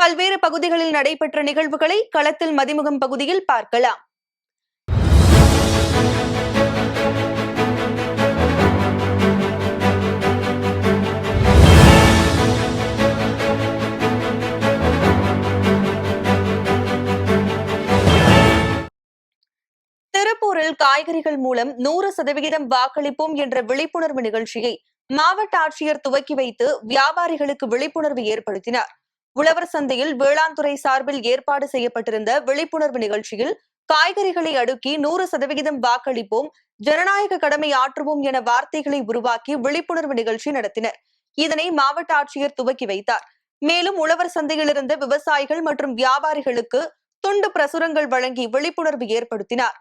பல்வேறு பகுதிகளில் நடைபெற்ற நிகழ்வுகளை களத்தில் மதிமுகம் பகுதியில் பார்க்கலாம். திருப்பூரில் காய்கறிகள் மூலம் 100% வாக்களிப்போம் என்ற விழிப்புணர்வு நிகழ்ச்சியை மாவட்ட ஆட்சியர் துவக்கி வைத்து வியாபாரிகளுக்கு விழிப்புணர்வு ஏற்படுத்தினார். உழவர் சந்தையில் வேளாண் துறை சார்பில் ஏற்பாடு செய்யப்பட்டிருந்த விழிப்புணர்வு நிகழ்ச்சியில் காய்கறிகளை அடுக்கி 100% வாக்களிப்போம், ஜனநாயக கடமை ஆற்றுவோம் என வார்த்தைகளை உருவாக்கி விழிப்புணர்வு நிகழ்ச்சி நடத்தினர். இதனை மாவட்ட ஆட்சியர் துவக்கி வைத்தார். மேலும் உழவர் சந்தையில் இருந்த விவசாயிகள் மற்றும் வியாபாரிகளுக்கு துண்டு பிரசுரங்கள் வழங்கி விழிப்புணர்வு ஏற்படுத்தினார்.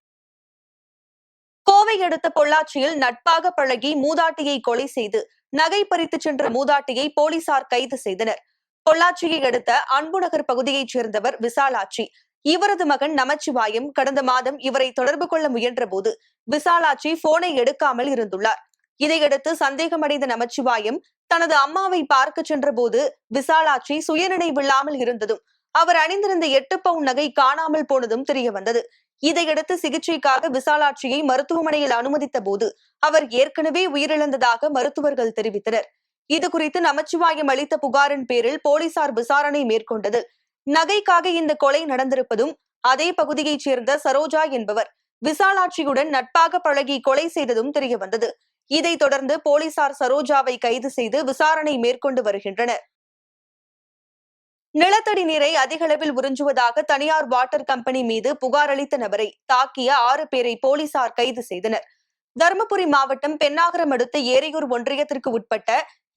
கோவை அடுத்த பொள்ளாச்சியில் நட்பாக பழகி மூதாட்டியை கொலை செய்து நகை பறித்து சென்ற மூதாட்டியை போலீசார் கைது செய்தனர். பொள்ளாச்சியை அடுத்த அன்புநகர் பகுதியைச் சேர்ந்தவர் விசாலாட்சி. இவரது மகன் நமச்சிவாயம் கடந்த மாதம் இவரை தொடர்பு கொள்ள முயன்ற போது விசாலாட்சி போனை எடுக்காமல் இருந்துள்ளார். இதையடுத்து சந்தேகமடைந்த நமச்சிவாயம் தனது அம்மாவை பார்க்க சென்ற போது விசாலாட்சி சுயநினைவில்லாமல் இருந்ததும் அவர் அணிந்திருந்த 8 பவுன் நகை காணாமல் போனதும் தெரியவந்தது. இதையடுத்து சிகிச்சைக்காக விசாலாட்சியை மருத்துவமனையில் அனுமதித்த போது அவர் ஏற்கனவே உயிரிழந்ததாக மருத்துவர்கள் தெரிவித்தனர். இதுகுறித்து நமச்சிவாயம் அளித்த புகாரின் பேரில் போலீசார் விசாரணை மேற்கொண்டது. நகைக்காக இந்த கொலை நடந்திருப்பதும் அதே பகுதியைச் சேர்ந்த சரோஜா என்பவர் விசாலாட்சியுடன் நட்பாக பழகி கொலை செய்ததும் தெரியவந்தது. இதைத் தொடர்ந்து போலீசார் சரோஜாவை கைது செய்து விசாரணை மேற்கொண்டு வருகின்றனர். நிலத்தடி நீரை அதிக அளவில் உறிஞ்சுவதாக தனியார் வாட்டர் கம்பெனி மீது புகார் அளித்த நபரை தாக்கிய 6 பேரை போலீசார் கைது செய்தனர். தருமபுரி மாவட்டம் பென்னாகரம் அடுத்த ஏரியூர் ஒன்றியத்திற்கு உட்பட்ட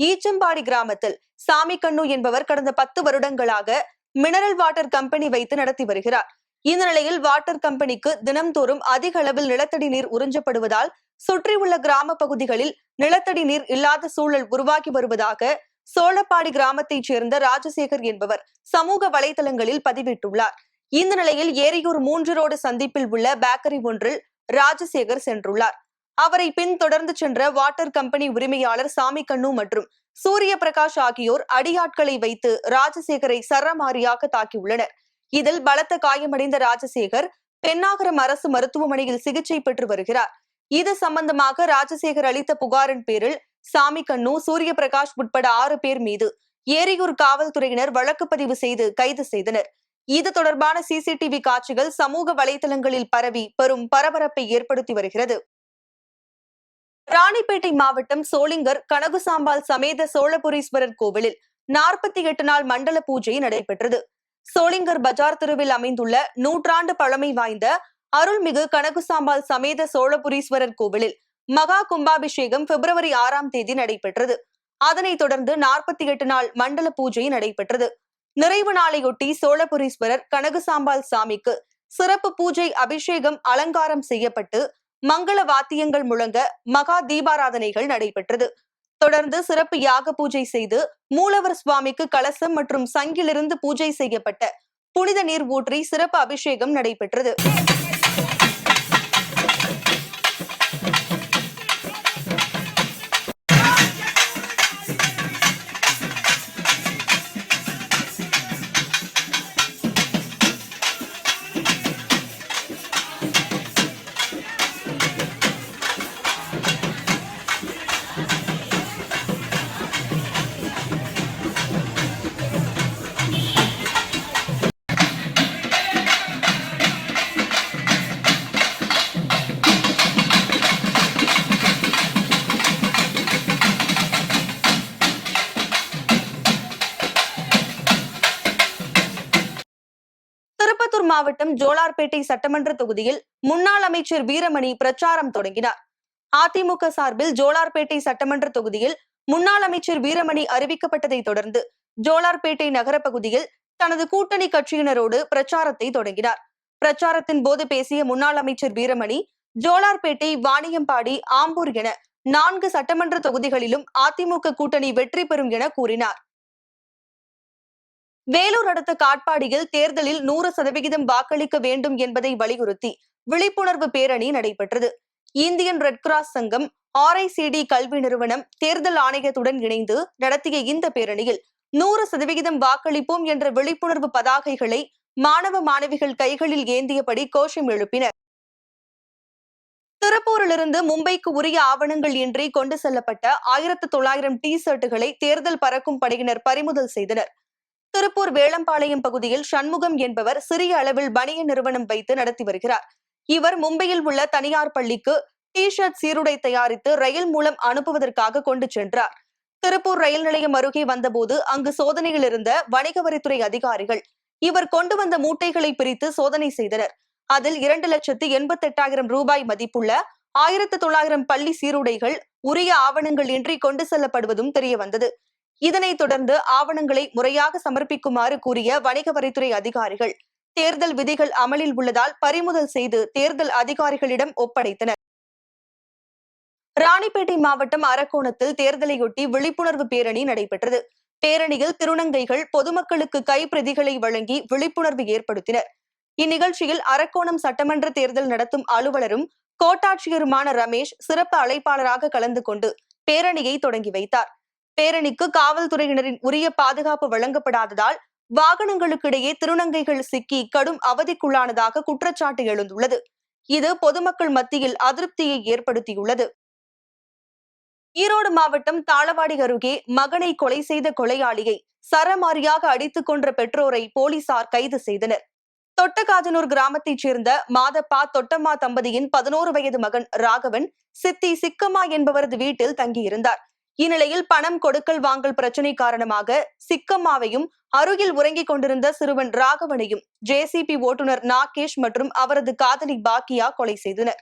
ஈச்சம்பாடி கிராமத்தில் சாமிக்கண்ணு என்பவர் கடந்த 10 வருடங்களாக மினரல் வாட்டர் கம்பெனி வைத்து நடத்தி வருகிறார். இந்த நிலையில் வாட்டர் கம்பெனிக்கு தினம்தோறும் அதிக அளவில் நிலத்தடி நீர் உறிஞ்சப்படுவதால் சுற்றியுள்ள கிராம பகுதிகளில் நிலத்தடி நீர் இல்லாத சூழல் உருவாகி வருவதாக சோழப்பாடி கிராமத்தைச் சேர்ந்த ராஜசேகர் என்பவர் சமூக வலைதளங்களில் பதிவிட்டுள்ளார். இந்த நிலையில் ஏரியூர் 3 ரோடு சந்திப்பில் உள்ள பேக்கரி ஒன்றில் ராஜசேகர் சென்றுள்ளார். அவரை பின்தொடர்ந்து சென்ற வாட்டர் கம்பெனி உரிமையாளர் சாமிக்கண்ணு மற்றும் சூரிய பிரகாஷ் ஆகியோர் அடியாட்களை வைத்து ராஜசேகரை சரமாரியாக தாக்கியுள்ளனர். இதில் பலத்த காயமடைந்த ராஜசேகர் பென்னாகரம் அரசு மருத்துவமனையில் சிகிச்சை பெற்று வருகிறார். இது சம்பந்தமாக ராஜசேகர் அளித்த புகாரின் பேரில் சாமிக்கண்ணு, சூரிய பிரகாஷ் உட்பட 6 பேர் மீது ஏரியூர் காவல்துறையினர் வழக்கு பதிவு செய்து கைது செய்தனர். இது தொடர்பான சிசிடிவி காட்சிகள் சமூக வலைதளங்களில் பரவி பெரும் பரபரப்பை ஏற்படுத்தி வருகிறது. ராணிப்பேட்டை மாவட்டம் சோளிங்கர் கனகுசாம்பாள் சமேத சோழபுரீஸ்வரர் கோவிலில் 48 நாள் மண்டல பூஜை நடைபெற்றது. சோளிங்கர் பஜார் தெருவில் அமைந்துள்ள நூற்றாண்டு பழமை வாய்ந்த அருள்மிகு கனகுசாம்பாள் சமேத சோழபுரீஸ்வரர் கோவிலில் மகா கும்பாபிஷேகம் பிப்ரவரி 6ஆம் தேதி நடைபெற்றது. அதனைத் தொடர்ந்து 48 நாள் மண்டல பூஜை நடைபெற்றது. நிறைவு நாளையொட்டி சோழபுரீஸ்வரர் கனகுசாம்பாள் சாமிக்கு சிறப்பு பூஜை, அபிஷேகம், அலங்காரம் செய்யப்பட்டு மங்கள வாத்தியங்கள் முழங்க மகா தீபாராதனைகள் நடைபெற்றது. தொடர்ந்து சிறப்பு யாக பூஜை செய்து மூலவர் சுவாமிக்கு கலசம் மற்றும் சங்கிலிருந்து பூஜை செய்யப்பட்ட புனித நீர் ஊற்றி சிறப்பு அபிஷேகம் நடைபெற்றது. திருப்பத்தூர் மாவட்டம் ஜோலார்பேட்டை சட்டமன்ற தொகுதியில் முன்னாள் அமைச்சர் வீரமணி பிரச்சாரம் தொடங்கினார். அதிமுக சார்பில் ஜோலார்பேட்டை சட்டமன்ற தொகுதியில் முன்னாள் அமைச்சர் வீரமணி அறிவிக்கப்பட்டதை தொடர்ந்து ஜோலார்பேட்டை நகர பகுதியில் தனது கூட்டணி கட்சியினரோடு பிரச்சாரத்தை தொடங்கினார். பிரச்சாரத்தின் போது பேசிய முன்னாள் அமைச்சர் வீரமணி, ஜோலார்பேட்டை, வாணியம்பாடி, ஆம்பூர் என 4 சட்டமன்ற தொகுதிகளிலும் அதிமுக கூட்டணி வெற்றி பெறும் என கூறினார். வேலூர் அடுத்த காட்பாடியில் தேர்தலில் 100% வாக்களிக்க வேண்டும் என்பதை வலியுறுத்தி விழிப்புணர்வு பேரணி நடைபெற்றது. இந்தியன் ரெட் கிராஸ் சங்கம், RICD கல்வி நிறுவனம், தேர்தல் ஆணையத்துடன் இணைந்து நடத்திய இந்த பேரணியில் 100% வாக்களிப்போம் என்ற விழிப்புணர்வு பதாகைகளை மாணவ மாணவிகள் கைகளில் ஏந்தியபடி கோஷம் எழுப்பினர். திருப்பூரிலிருந்து மும்பைக்கு உரிய ஆவணங்கள் இன்றி கொண்டு செல்லப்பட்ட 1900 டி ஷர்ட்டுகளை தேர்தல் பறக்கும் படையினர் பறிமுதல் செய்தனர். திருப்பூர் வேளம்பாளையம் பகுதியில் சண்முகம் என்பவர் சிறிய அளவில் பனியன் நிறுவனம் வைத்து நடத்தி வருகிறார். இவர் மும்பையில் உள்ள தனியார் பள்ளிக்கு டி ஷர்ட் சீருடை தயாரித்து ரயில் மூலம் அனுப்புவதற்காக கொண்டு சென்றார். திருப்பூர் ரயில் நிலையம் அருகே வந்தபோது அங்கு சோதனையில் இருந்த வணிக வரித்துறை அதிகாரிகள் இவர் கொண்டு வந்த மூட்டைகளை பிரித்து சோதனை செய்தனர். அதில் 2,88,000 ரூபாய் மதிப்புள்ள 1900 பள்ளி சீருடைகள் உரிய ஆவணங்கள் இன்றி கொண்டு செல்லப்படுவதும் தெரியவந்தது. இதனைத் தொடர்ந்து ஆவணங்களை முறையாக சமர்ப்பிக்குமாறு கூறிய வணிக வரித்துறை அதிகாரிகள் தேர்தல் விதிகள் அமலில் உள்ளதால் பறிமுதல் செய்து தேர்தல் அதிகாரிகளிடம் ஒப்படைத்தனர். ராணிப்பேட்டை மாவட்டம் அரக்கோணத்தில் தேர்தலையொட்டி விழிப்புணர்வு பேரணி நடைபெற்றது. பேரணியில் திருநங்கைகள் பொதுமக்களுக்கு கைப்பிரதிகளை வழங்கி விழிப்புணர்வு ஏற்படுத்தினர். இந்நிகழ்ச்சியில் அரக்கோணம் சட்டமன்ற தேர்தல் நடத்தும் அலுவலரும் கோட்டாட்சியருமான ரமேஷ் சிறப்பு அழைப்பாளராக கலந்து கொண்டு பேரணியை தொடங்கி வைத்தார். பேரணிக்கு காவல்துறையினரின் உரிய பாதுகாப்பு வழங்கப்படாததால் வாகனங்களுக்கிடையே திருநங்கைகள் சிக்கி கடும் அவதிக்குள்ளானதாக குற்றச்சாட்டு எழுந்துள்ளது. இது பொதுமக்கள் மத்தியில் அதிருப்தியை ஏற்படுத்தியுள்ளது. ஈரோடு மாவட்டம் தாளவாடி அருகே மகனை கொலை செய்த கொலையாளியை சரமாரியாக அடித்துக் கொன்ற பெற்றோரை போலீசார் கைது செய்தனர். தொட்டகாஜனூர் கிராமத்தைச் சேர்ந்த மாதப்பா தொட்டம்மா தம்பதியின் 11 வயது மகன் ராகவன் சித்தி சிக்கம்மா என்பவரது வீட்டில் தங்கியிருந்தார். இந்நிலையில் பணம் கொடுக்கல் வாங்கல் பிரச்சினை காரணமாக சிக்கம்மாவையும் அருகில் உறங்கிக் கொண்டிருந்த சிறுவன் ராகவனையும் ஜேசிபி ஓட்டுநர் நாகேஷ் மற்றும் அவரது காதலி பாக்கியா கொலை செய்தனர்.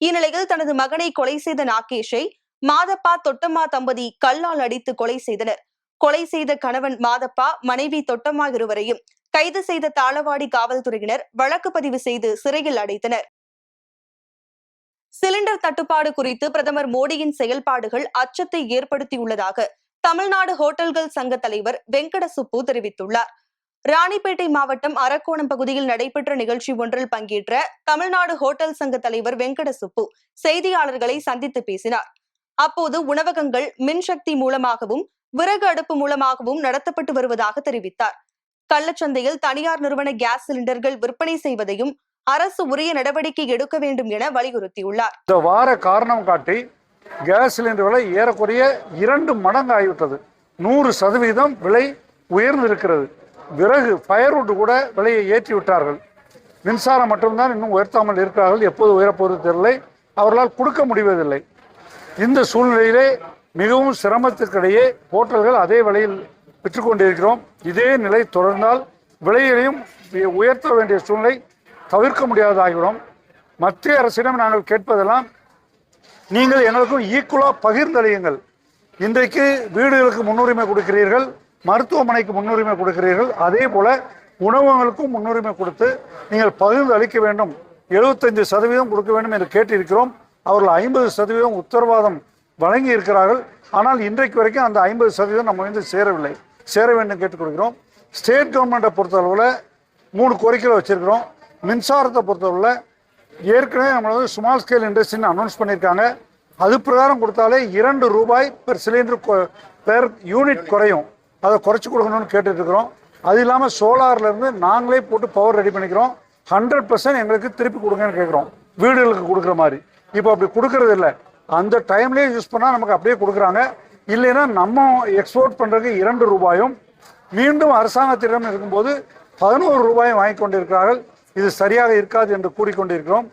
இந்நிலையில் தனது மகனை கொலை செய்த நாகேஷை மாதப்பா தொட்டம்மா தம்பதி கல்லால் அடித்து கொலை செய்தனர். கொலை செய்த கணவன் மாதப்பா, மனைவி தொட்டம்மா இருவரையும் கைது செய்த தாளவாடி காவல்துறையினர் வழக்கு பதிவு செய்து சிறையில் அடைத்தனர். சிலிண்டர் தட்டுப்பாடு குறித்து பிரதமர் மோடியின் செயல்பாடுகள் அச்சத்தை ஏற்படுத்தியுள்ளதாக தமிழ்நாடு ஹோட்டல்கள் சங்க தலைவர் வெங்கட சுப்பு தெரிவித்துள்ளார். ராணிப்பேட்டை மாவட்டம் அரக்கோணம் பகுதியில் நடைபெற்ற நிகழ்ச்சி ஒன்றில் பங்கேற்ற தமிழ்நாடு ஹோட்டல் சங்க தலைவர் வெங்கட சுப்பு செய்தியாளர்களை சந்தித்து பேசினார். அப்போது உணவகங்கள் மின்சக்தி மூலமாகவும் விறகு அடுப்பு மூலமாகவும் நடத்தப்பட்டு வருவதாக தெரிவித்தார். கள்ளச்சந்தையில் தனியார் நிறுவன கேஸ் சிலிண்டர்கள் விற்பனை செய்வதையும் அரசு உரிய நடவடிக்கை எடுக்க வேண்டும் என வலியுறுத்தியுள்ளார். இந்த வார காரணம் காட்டி கேஸ் சிலிண்டர் விலை ஏறக்குறைய 2 மடங்கு ஆகிவிட்டது. 100% விலை உயர்ந்திருக்கிறது. விறகு ஃபயர்வுட் கூட விலையை ஏற்றி விட்டார்கள். மின்சாரம் மட்டும்தான் இன்னும் உயர்த்தாமல் இருக்கிறார்கள். எப்போது உயரப்போவது தெரியலை. அவர்களால் கொடுக்க முடிவதில்லை. இந்த சூழ்நிலையிலே மிகவும் சிரமத்திற்கிடையே ஹோட்டல்கள் அதே விலையில் பெற்றுக்கொண்டிருக்கிறோம். இதே நிலை தொடர்ந்தால் விலையையும் உயர்த்த வேண்டிய சூழ்நிலை தவிர்க்க முடியாததாகிவிடும். மத்திய அரசிடம் நாங்கள் கேட்பதெல்லாம், நீங்கள் எங்களுக்கும் ஈக்குவலாக பகிர்ந்தளியுங்கள். இன்றைக்கு வீடுகளுக்கு முன்னுரிமை கொடுக்கிறீர்கள், மருத்துவமனைக்கு முன்னுரிமை கொடுக்கிறீர்கள், அதே போல உணவகங்களுக்கும் முன்னுரிமை கொடுத்து நீங்கள் பகிர்ந்து அளிக்க வேண்டும். 75% கொடுக்க வேண்டும் என்று கேட்டிருக்கிறோம். அவர்கள் 50% உத்தரவாதம் வழங்கி இருக்கிறார்கள். ஆனால் இன்றைக்கு வரைக்கும் அந்த 50% நம்ம வந்து சேர வேண்டும் கேட்டுக்கொள்கிறோம். ஸ்டேட் கவர்மெண்ட்டை பொறுத்தளவில் 3 கோரிக்கைகளை வச்சிருக்கிறோம். மின்சாரத்தை பொறுத்தளவில் ஏற்கனவே நம்ம வந்து ஸ்மால் ஸ்கேல் இண்டஸ்ட்ரின்னு அனௌன்ஸ் பண்ணியிருக்காங்க. அது பிரகாரம் கொடுத்தாலே 2 ரூபாய் பெர் சிலிண்டர் பெர் யூனிட் குறையும். அதை குறைச்சி கொடுக்கணும்னு கேட்டுட்டு இருக்கிறோம். அது இல்லாமல் சோலார்லேருந்து நாங்களே போட்டு பவர் ரெடி பண்ணிக்கிறோம். 100% எங்களுக்கு திருப்பி கொடுங்கன்னு கேட்குறோம். வீடுகளுக்கு கொடுக்குற மாதிரி. இப்போ அப்படி கொடுக்கறது இல்லை. அந்த டைம்லேயே யூஸ் பண்ணால் நமக்கு அப்படியே கொடுக்குறாங்க. இல்லைன்னா நம்ம எக்ஸ்போர்ட் பண்ணுறதுக்கு 2 ரூபாயும் மீண்டும் அரசாங்கத்திடம் இருக்கும்போது 11 ரூபாயும் வாங்கி கொண்டிருக்கிறார்கள். இது சரியாக இருக்காது என்று கூறிக்கொண்டிருக்கிறோம்.